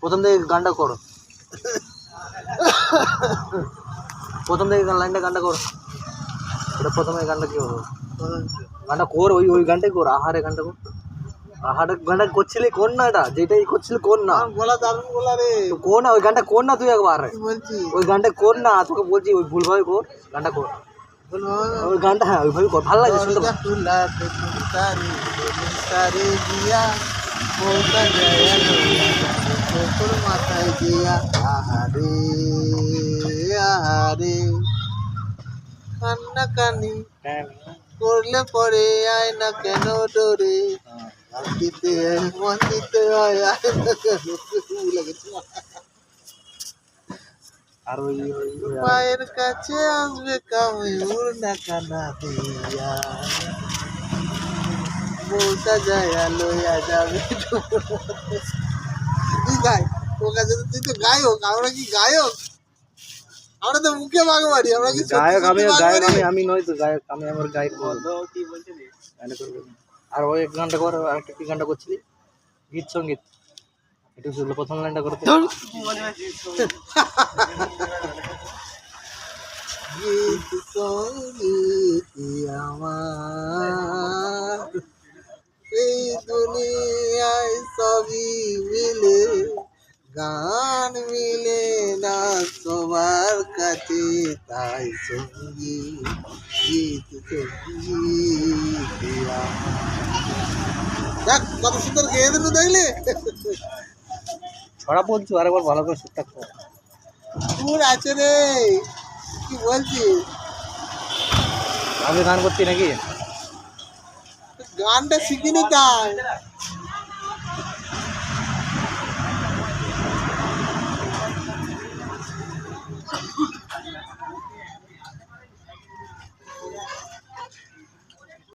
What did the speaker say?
প্রথম থেকে গানটা করো, প্রথম থেকে গানটা করো। ওটা প্রথমে গানটা কি করো, গানটা কর, ওই ওই গানটাই কর, আহারে গানটা কর। আহারে গানটা করছিলি কোন না, এটা যেটাই করছিলি কোন না, গলা দারুণ গলা রে। কোন না, ওই গানটা কোন না তুই একবার, বলছি ওই গানটা কর না, তোকে বলছি ওই ভুলভাবে কর গানটা কর, ওই গানটা হ্যাঁ ওইভাবে কর, ভালো লাগে শুনতে। মাথায় দিয়া আহারে আহারে কান্না কানি করলে পরে আয় না কেন ডরে, মন দিতে হয় আয় না কেন। ভুলে গেছি। আর ওই পায়ের কাছে আসবে কামড় না কানা দিয়া, বউটা যায় লইয়া যাবে। তুই গাই, তোর কাছে তো তুই তো গায়ক, আমরা কি গায়ক? আমরা তো মুখে বাঘ মারি, আমরা কি গায়ক? আমি সত্যি গায়ক, বাঘ মারি? আমি নই তো গায়ক, আমি আমার গায়ক কি বলছিস গানটা করবো। আর ওই এক গানটা কর, আর একটা কি গানটা করছিলি, গীত সঙ্গীত, একটু প্রথম লাইনটা করতে। গীত সঙ্গীত আমার এই দুনিয়ায় সবই মিলে, গান মিলে না সবার কাছে, তাই সঙ্গীত গীত সঙ্গীত দেখ কত সুন্দর গেয়ে দিল, দেখলে? ছড়া বলছো, আরেকবার ভালো করে সুরটা কর। সুর আছে রে, কি বলছিস? আমি গান করছি নাকি? গানটা শিখিনি তাই।